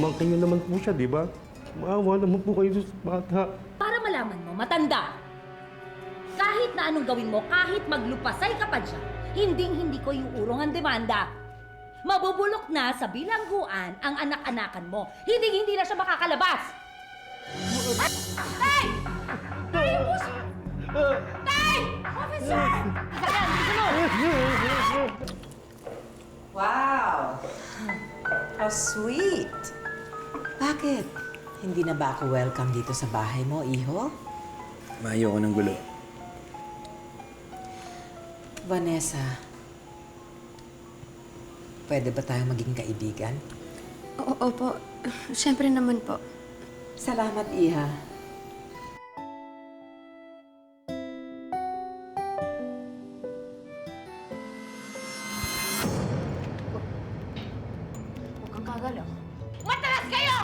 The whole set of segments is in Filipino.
Pamangkin niyo naman po siya, di ba? Maawa naman po kayo sa bata. Para malaman mo, matanda. Kahit na anong gawin mo, kahit maglupasay ka pa dyan, hinding-hindi ko iuurong ang demanda. Mabubulok na sa bilangguan ang anak-anakan mo. Hinding-hindi na siya makakalabas. Tay! Tay! Tay! Officer! Wow! How sweet! Bakit? Hindi na ba ako welcome dito sa bahay mo, iho? Ayoko ng gulo. Vanessa, pwede ba tayong maging kaibigan? Opo. Siyempre naman po. Salamat, iha. Huwag kang gagalaw. Matalas kayo!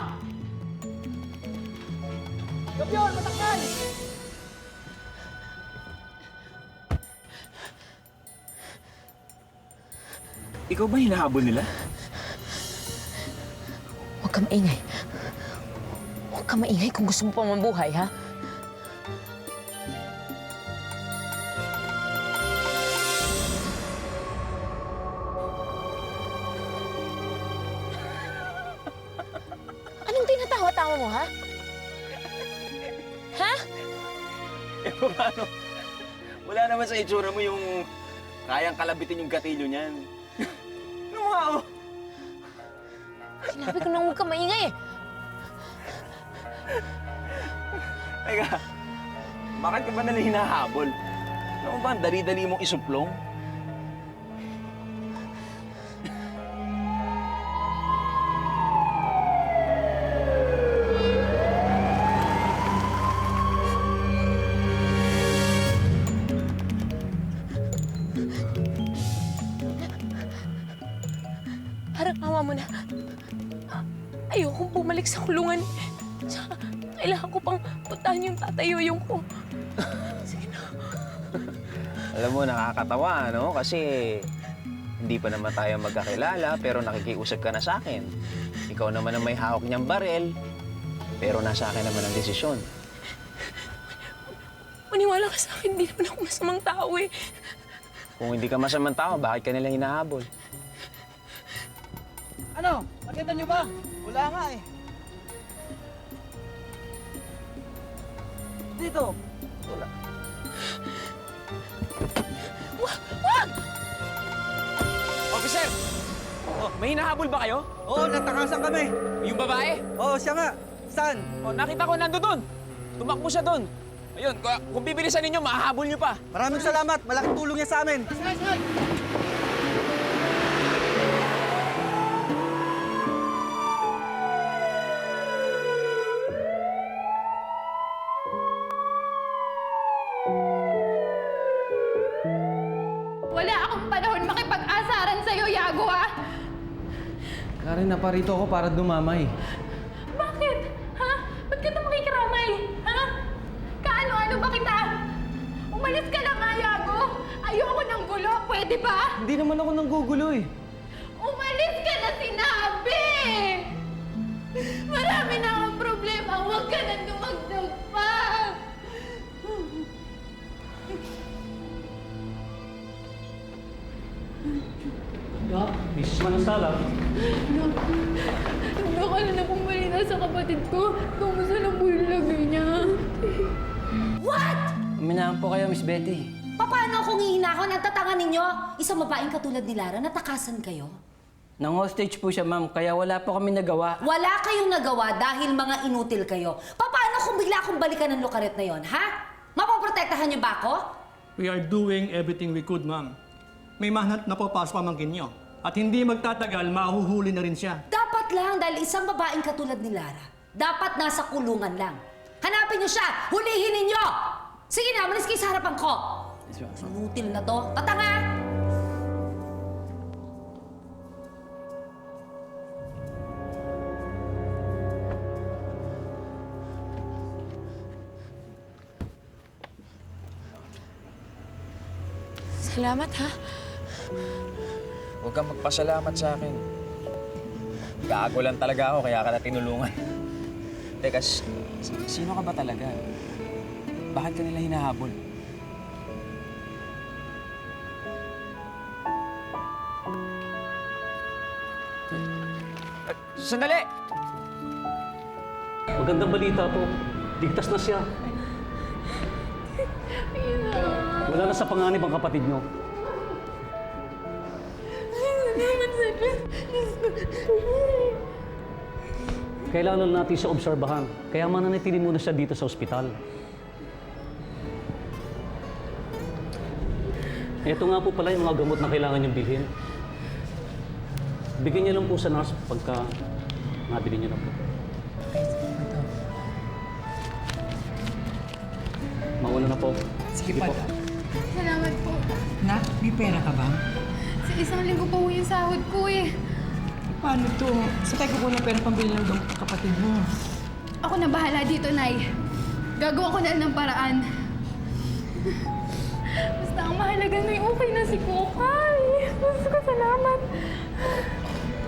Gabyon, matakal! Ikaw ba hinahabol nila? Huwag ka maingay. Huwag ka maingay kung gusto mo pa mabuhay, ha? Anong tinatawa-tawa mo, ha? Ha? Eh, paano? Wala naman sa itsura mo yung kayang kalabitin yung gatilyo niyan. Ano nga, oh? Sinabi ko nang huwag ka maingay, eh. Teka, bakit ka ba nila hinahabol? Ano ba, ang dali-dali mong isuplong? Parang awa mo na. Ayokong bumalik sa kulungan. Tsaka, kailangan ko pang puntahan yung tatay-yoyong ko. Sige na. Alam mo, nakakatawa, no? Kasi hindi pa naman tayo magkakilala, pero nakikiusap ka na sa akin. Ikaw naman ang may hawak niyang barel, pero nasa akin naman ang desisyon. Maniwala ka sa akin, hindi naman ako masamang tao, eh. Kung hindi ka masamang tao, bakit ka nila hinahabol? Ano? Nakita niyo ba? Wala nga eh. Dito. Wala. Wag! Officer! Oh, may hinahabol ba kayo? Oo, natakasan kami. Yung babae? Oo, siya nga. Saan? Oh, nakita ko nando doon. Tumakbo siya doon. Ayun, kung bibilisan ninyo, mahahabol niyo pa. Maraming salamat. Malaking tulong niya sa amin. Wala akong panahon makipag-asaran sa'yo, Yago, ah! Karen, naparito ako para dumamay. Bakit? Ha? Ba't ka na makikiramay? Ha? Kaano-ano ba kita? Umalis ka na nga, Yago! Ayoko ng gulo, pwede ba? Hindi naman ako nanggugulo eh. Umalis ka na sinabi! Marami na akong problema, huwag ka na dumagdag pa! Mrs. Manasala. Nakala na pumali na sa kapatid ko. Kamusta na po yung lagay niya? What? Uminahan po kayo, Miss Betty. Paano kung hihinakaw ng tatangan ninyo? Isang babaeng katulad ni Lara, natakasan kayo? Nang-hostage po siya, ma'am, kaya wala po kami nagawa. Wala kayong nagawa dahil mga inutil kayo. Paano kung bigla akong balikan ng lukaret na yon, ha? Mapoprotektahan niyo ba ako? We are doing everything we could, ma'am. May mahanap na po para sa pamangkin niyo. At hindi magtatagal, mahuhuli na rin siya. Dapat lang dahil isang babaeng katulad ni Lara, dapat nasa kulungan lang. Hanapin niyo siya! Hulihin ninyo! Sige na, malis kayo sa harapan ko! Inutil na to. Tatanga! Salamat, ha? Huwag kang magpasalamat sa akin. Gago lang talaga ako, kaya ka na tinulungan. Teka, sino ka ba talaga? Bakit ka nila hinahabol? Sandali! Magandang balita po. Ligtas na siya. Wala na sa panganib ang kapatid niyo. Kailangan natin siya obserbahan. Kaya mananatili muna siya dito sa ospital. Ito nga po pala yung mga gamot na kailangan niyong bilhin. Bigyan niyo lang po sa nurse pagka nabili niyo na po. Mauna na po. Sige pa. Salamat po. Nak, may pera ka ba? Sa isang linggo pa po yung sahod ko eh. Paano to? Sa tayo ko ng pera pambili ng kapatid mo. Ako na bahala dito, Nay. Gagawa ko na lang ng paraan. Basta ang mahalaga may okay na si Kokay. Gusto ko, salamat.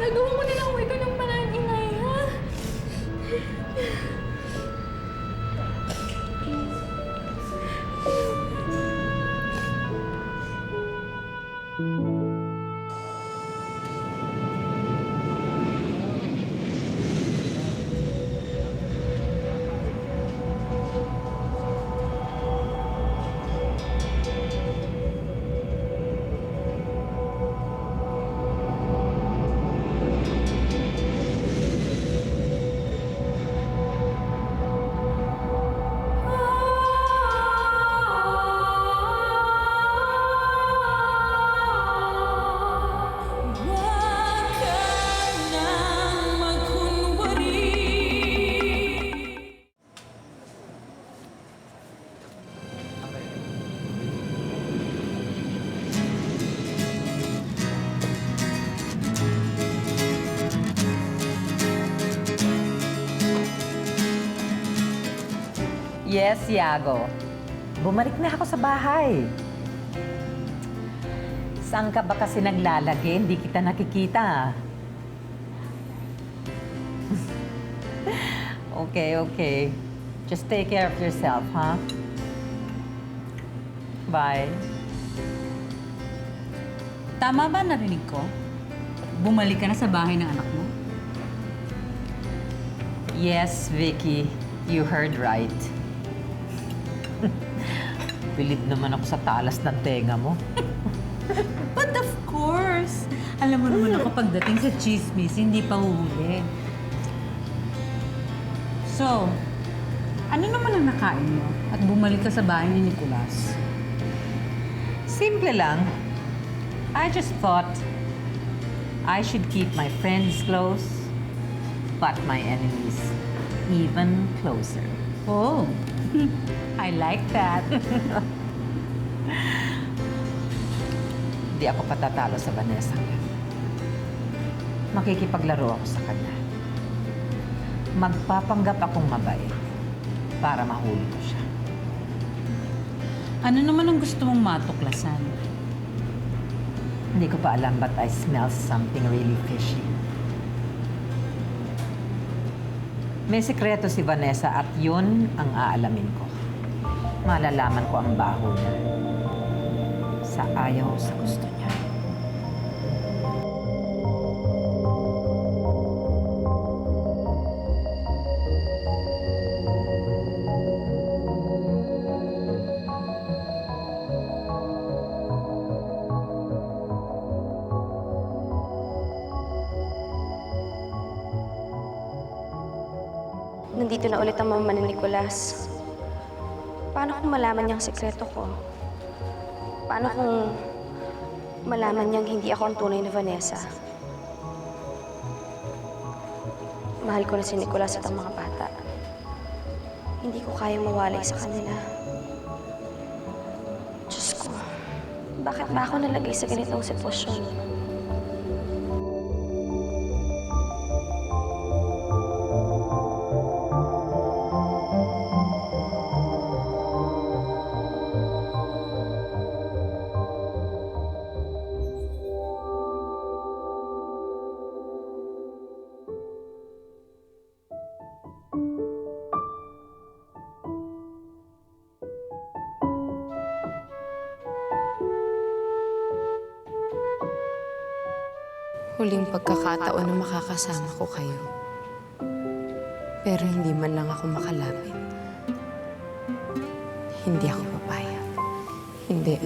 Nagawa ko na lang ko ng paraan, Inay, ha? Yes, Yago. Bumalik na ako sa bahay. Saan ka ba kasi naglalagay? Hindi kita nakikita. Okay, okay. Just take care of yourself, huh? Bye. Tama ba narinig ko? Bumalik ka na sa bahay ng anak mo? Yes, Vicky. You heard right. Bilib naman ako sa talas ng tenga mo. But of course! Alam mo naman ako pagdating sa chismis, hindi pa huhuli. So, ano naman ang nakain mo at bumalik ka sa bahay ni Nicolas? Simple lang. I just thought I should keep my friends close, but my enemies even closer. Oh, I like that. Hindi ako patatalo sa Vanessa yan. Makikipaglaro ako sa kanya. Magpapanggap akong mabait para mahuli ko siya. ano naman ang gusto mong matuklasan? Hindi ko pa alam but I smell something really fishy. May sekreto si Vanessa at yun ang aalamin ko. Malalaman ko ang baho niya. Sa ayaw o sa gusto niya. Nandito na ulit ang mama ni Nicolas. Paano kung malaman niyang sekreto ko? Paano kung malaman niyang hindi ako ang tunay na Vanessa? Mahal ko na si Nicolas at ang mga bata. Hindi ko kayang mawalay sa kanila. Diyos ko, bakit ba ako nalagay sa ganitong sitwasyon? huling pagkakataon na makakasama ko kayo. Pero hindi man lang ako makalapit. Hindi ako papayag. Hindi.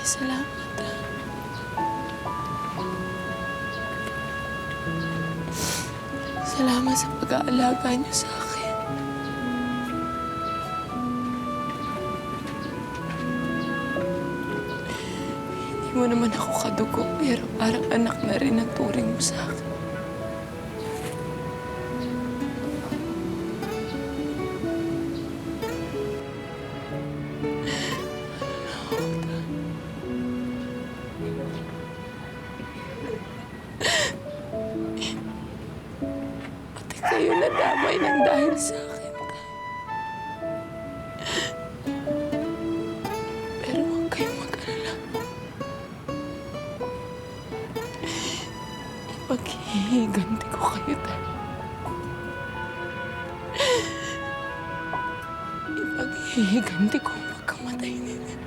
Salamat. Salamat sa pag-aalaga niyo sa akin. Hindi mo naman ako kadugo, pero parang anak na rin ang turing mo sa akin. Kayo nadamay ng dahil sa akin. Pero huwag kayong mag-alala. Ipaghihiganti ko kayo tayo. Ipaghihiganti ko ang pagkamatay ninyo.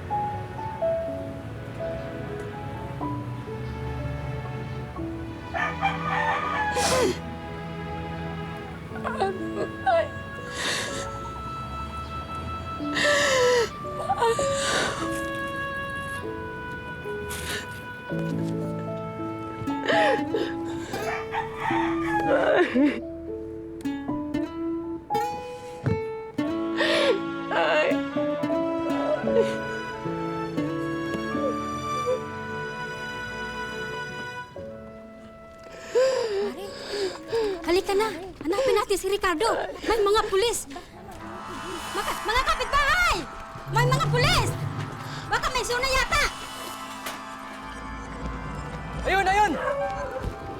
Halika na. Hanapin natin si Ricardo. May mga pulis. Mga kapitbahay! May mga pulis! Baka may suna yata! Ayun, ayun!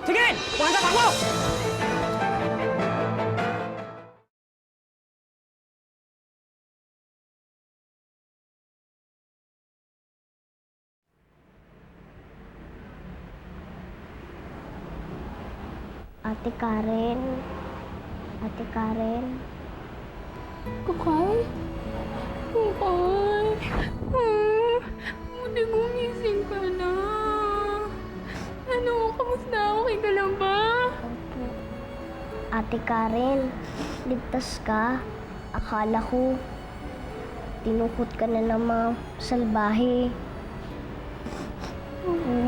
Sige! Pumunta takbo! Ate Karen. Ate Karen. Kukay? Kukay? Buti gumising ka na. Ano, kamusta? Okay ka lang ba? Opo. Ate Karen, ligtas ka. Akala ko, tinukot ka na ng mga salbahe. Oo.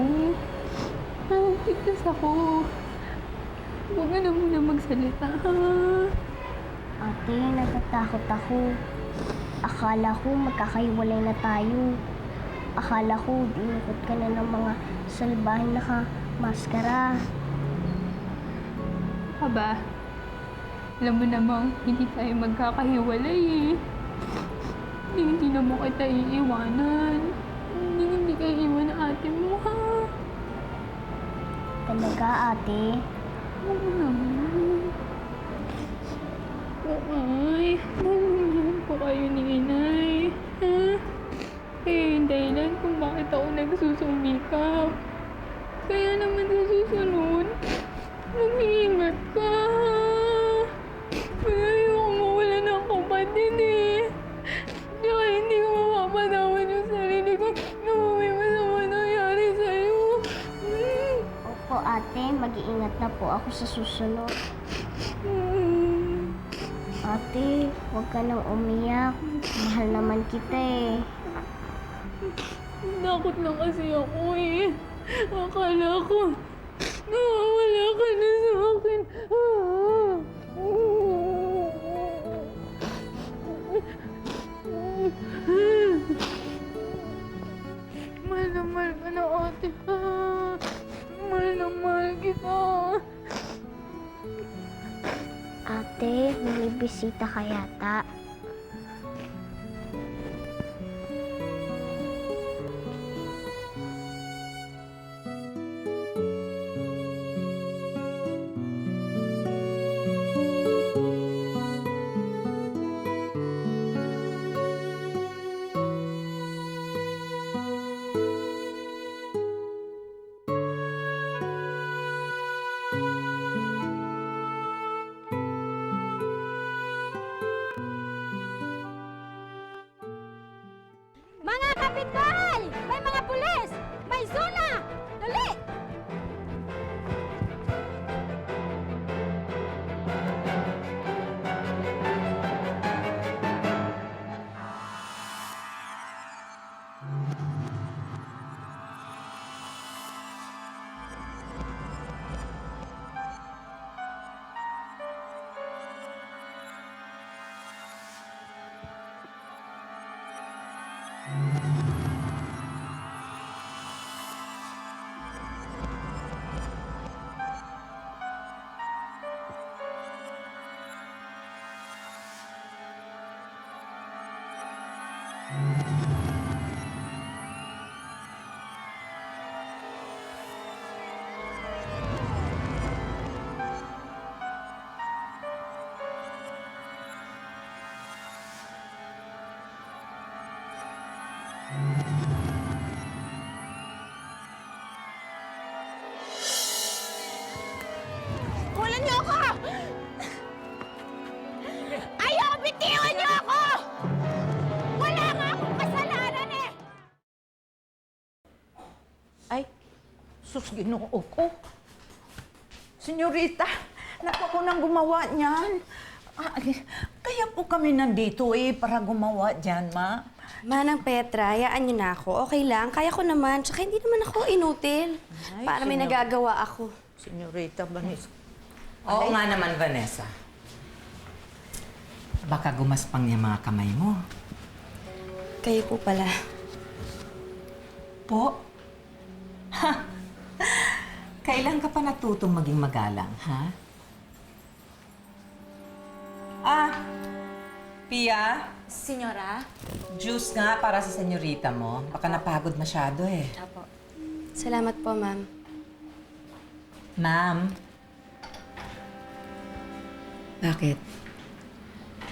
Ligtas ako. Huwag ka na muna magsalita, ha? Ate, natatakot ako. Akala ko magkakahiwalay na tayo. Akala ko dinukot ka na ng mga salbahe naka-maskara. Aba, alam mo namang hindi tayo magkakahiwalay eh. Hindi na mo kita iiwanan. Hindi ka iiwan ng ate mo, ha? Talaga, ate? Oo naman. Ay, mahal po kayo ni Inay. Ha? Kaya yung dahilan kung bakit ako nagsusumikap. Kaya naman sa susunod, mag-iingat ka. Kaya ayoko mawala ng kapatid eh. Tsaka hindi ko mapapatawad yung sarili ko na may masama nangyari sa'yo. Opo, ate. Mag-iingat na po ako sa susunod. Ate, Ate, huwag ka nang umiyak. Mahal naman kita eh. Takot lang kasi ako eh. Akala ko, nawawala ka na sa akin. Mahal na mahal ka na, ate. Mahal na mahal kita. Ate, may bisita ka yata. Mga kapitbahay! May mga pulis! May zona! Dali! Kulan niyo ako! Ayaw! Bitiwan niyo ako! Wala nga akong kasalanan eh! Ay, sus, ginoo ko. Senyorita, naku ko nang gumawa niyan. Kaya po kami nandito para gumawa dyan, ma. Manang Petra, hayaan niyo na ako. Okay lang, kaya ko naman. Tsaka hindi naman ako inutil. Ay, Para may nagagawa ako. Senyorita Vanessa. Oo nga naman, Vanessa. Baka gumaspang yung mga kamay mo. Kayo po pala. Po? Ha? Kailan ka pa natutong maging magalang, ha? Pia? Senyora? Juice nga para sa senyorita mo. Baka napagod masyado eh. Apo. Salamat po, ma'am. Ma'am? Bakit?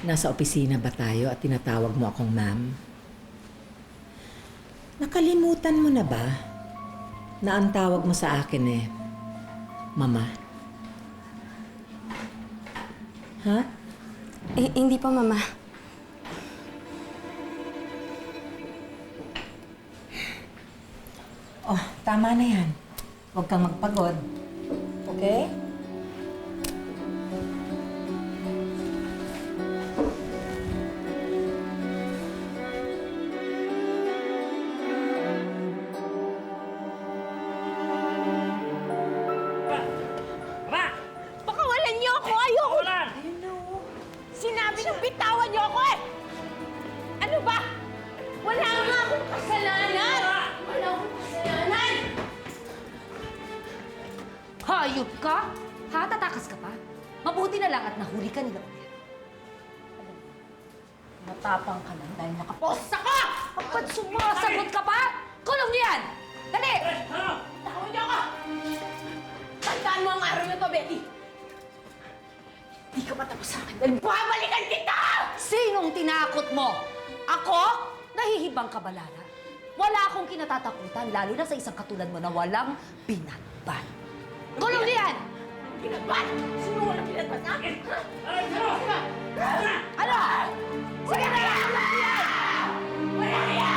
Nasa opisina ba tayo at tinatawag mo akong ma'am? Nakalimutan mo na ba na ang tawag mo sa akin mama? Ha? Hindi po, mama. Oh, tama na yan. Huwag kang magpagod. Okay? Pakawalan niyo ako! Ayoko! Sinabi nung bitawan niyo ako eh! Ano ba? Wala nga akong kasalanan! Wala akong kasalanan! Hayop ka? Ha? Tatakas ka pa? Mabuti na lang at nahuli ka nila ulit. Matapang ka lang dahil nakaposta ka! Kapag sumasagot ka pa, kulong niyo yan! Dali! Bitawan niyo ako! Tandaan mo ang araw na to, Betty! Hindi ka matapos sa akin dahil babalikan kita! Sinong tinakot mo? Ako? Nahihibang ka ba, Lara? Wala akong kinatatakutan, lalo na sa isang katulad mo na walang binatbat. Kulong niyo yan! Pinagbat! Sino walang pinagbat sa akin? Ano? Sige na yan! Wala kaya!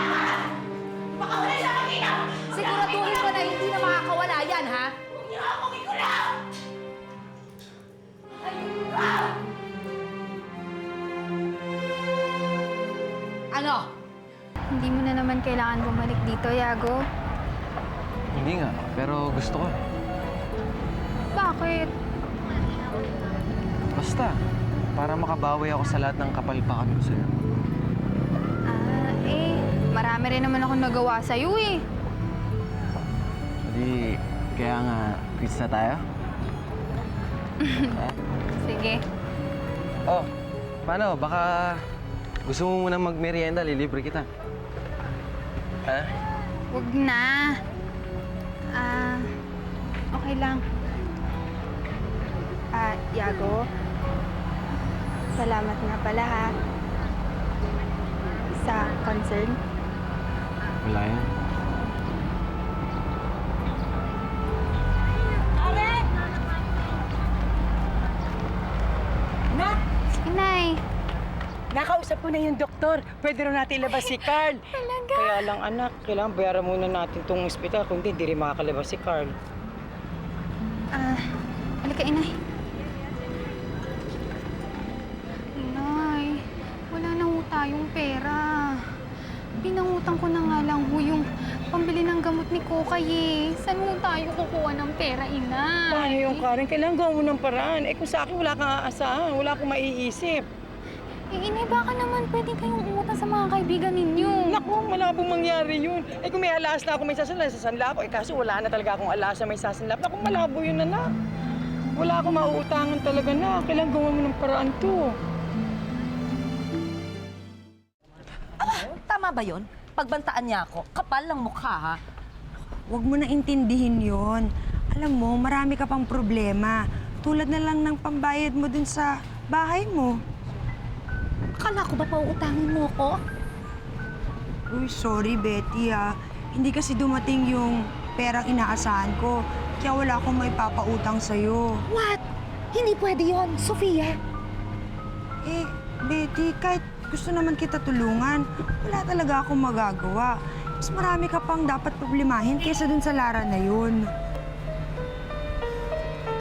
Baka wala siya makita! Siguraduhin ko na hindi na makakawala yan, ha? Huwag niyo akong ikulaw! Ayun ka! Hindi mo na naman kailangan bumalik dito, Yago. Hindi nga, pero gusto ko. Bakit? Basta, para makabawi ako sa lahat ng kapalpakan ko sa'yo. Marami rin naman akong nagawa sa'yo eh. Hindi, kaya nga, quits na tayo? Sige. Oh, paano? Baka gusto mo munang magmerienda, lilibre kita. Ha? Huwag na. Okay lang. Yago, salamat nga pala ha. Sa concern. Wala yan. Nak! Inay! Nakausap ko na yung doktor. Pwede rin natin ilabas si Carl. Talaga? Kaya lang, anak, kailangan bayaran muna natin tong ospital. Kung hindi rin makakalabas si Carl. Halika, Inay. Inay, wala na ho tayong pera. Pinangutang ko na nga lang ho yung pambili ng gamot ni Kokay eh. Saan ho tayo kukuha ng pera, Inay? Paano yung Karen? Kailangan gawin mo ng paraan. Eh kung sa akin wala kang aasahan, wala akong maiisip. Inay, baka naman pwede kayong umutang sa mga kaibigan ninyo. Naku, malabong mangyari yun. Eh kung may alas na ako may sasanla ako. Eh kaso wala na talaga akong alas na may sasanla. Naku, malabo yun, anak. Wala akong mauutangan talaga na. Kailangan gawin mo ng paraan to. Tama ba yon? Pagbantaan niya ako, kapal ng mukha ha. Huwag mo na intindihin yon. Alam mo, marami ka pang problema. Tulad na lang ng pambayad mo dun sa bahay mo. Akala ko ba pauutangin mo ako? Uy, sorry, Betty, ha. Hindi kasi dumating yung perang inaasahan ko. Kaya wala akong may papautang sa'yo. What? Hindi pwede yon, Sofia. Eh, Betty, kahit gusto naman kita tulungan, wala talaga akong magagawa. Mas marami ka pang dapat problemahin kaysa dun sa Lara na yun.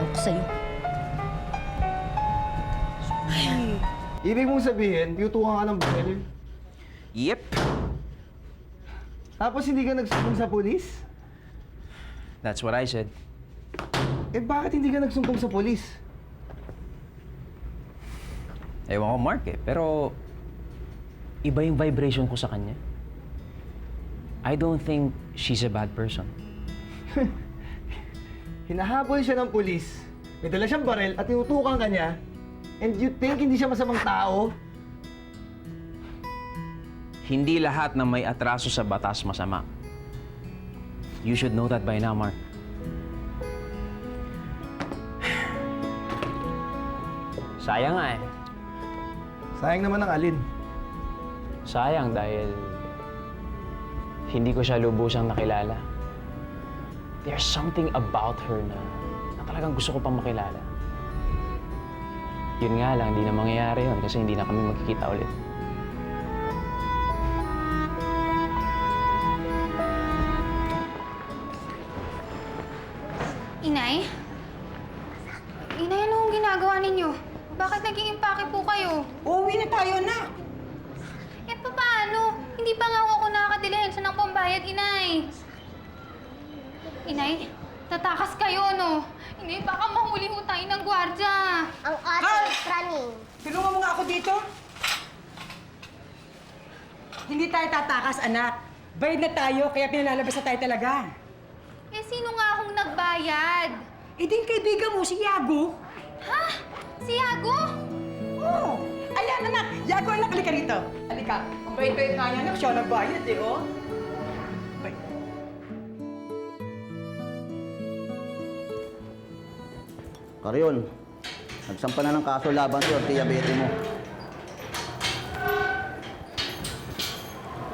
Ang ko sa'yo. Ay. Ibig mong sabihin, pinutukan ka ng baril? Yep. Tapos hindi ka nagsumbong sa polis? That's what I said. Eh bakit hindi ka nagsumbong sa polis? Ewan ko, Mark eh. Pero iba yung vibration ko sa kanya. I don't think she's a bad person. Hinahabol siya ng polis, may dala siyang baril at tinutukan ka niya, and you think hindi siya masamang tao? Hindi lahat na may atraso sa batas masama. You should know that by now, Mark. Sayang nga eh. Sayang naman ang alin. Sayang dahil hindi ko siya lubusang nakilala. There's something about her na talagang gusto ko pang makilala. Yun nga lang, hindi na mangyayari yun kasi hindi na kami magkikita ulit. Inay? Inay, anong ginagawa ninyo? Bakit naging impake po kayo? Uuwi na tayo, anak. Eh, paano? Hindi pa nga ako nakakadilihensya ng pambayad, Inay. Inay, tatakas kayo, no? Inay, baka mahuli ho tayo ng gwardya. Ang ating running. Tulungan mo nga ako dito. Hindi tayo tatakas, anak. Bayad na tayo, kaya pinalalabas na tayo talaga. Eh, sino nga akong nagbayad? Eh, din kaibigan mo, si Yago. Ha? Si Yago? Oo. Ayan, anak. Yago, anak, halika rito. Halika. Ang bait-bait nga niya, anak. Siya nagbayad, eh, oh. Bait. Karyon, nagsampa na ng kaso laban sa diabete mo.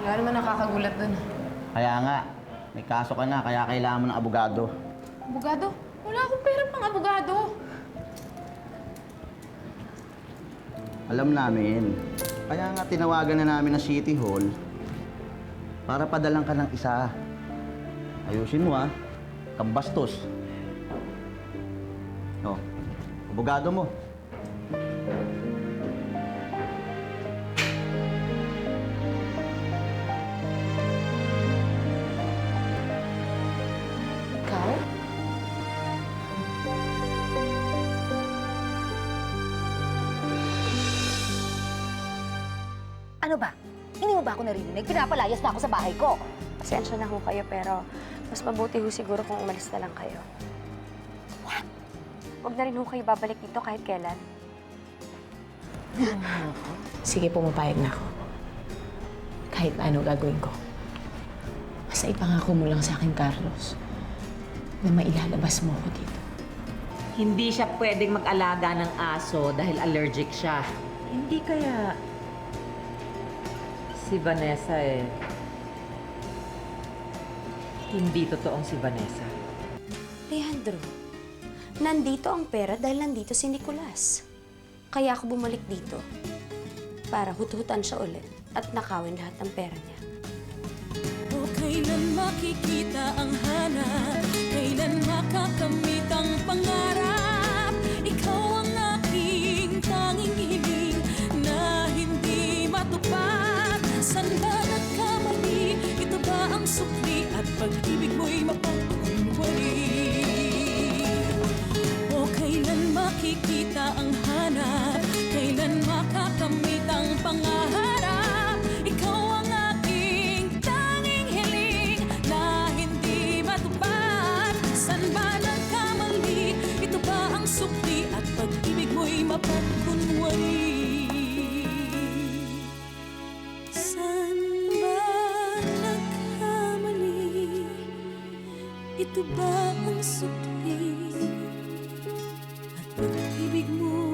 Wala naman nakakagulat dun. Kaya nga, may kaso ka na, kaya kailangan mo ng abogado. Abogado? Wala akong pera pang abogado. Alam namin. Kaya nga tinawagan na namin ng City Hall para padalang ka ng isa. Ayusin mo, ha? Kambastos. Oh, abogado mo. Ano ba? Hindi mo ba ako narinig? Pinapalayas na ako sa bahay ko. Pasensya na ho kayo, pero mas mabuti ho siguro kung umalis na lang kayo. What? Huwag na rin ho kayo babalik dito kahit kailan. Sige, pumapayag na ako. Kahit na ano gagawin ko. Basta ipangako mo lang sa akin, Carlos, na mailalabas mo ako dito. Hindi siya pwedeng mag-alaga ng aso dahil allergic siya. Hindi kaya si Vanessa hindi totoong si Vanessa. Leandro, nandito ang pera dahil nandito si Nicolas. Kaya ako bumalik dito para hut-hutan siya ulit at nakawin lahat ng pera niya. O kailan makikita ang hanap, kailan makakamit ang pangarap, ikaw ang aking tanging hiling na hindi matupad. San ba nagkamali? Ito ba ang sukli at pag-ibig mo'y mapagkunwari? O kailan makikita ang hanap, kailan makakamit ang pangarap, ikaw ang aking tanging hiling na hindi matupad. San ba nagkamali? Ito ba ang sukli at pag-ibig mo'y mapagkunwari? San ba nagkamali? Ito ba ang sukli at pag-ibig mo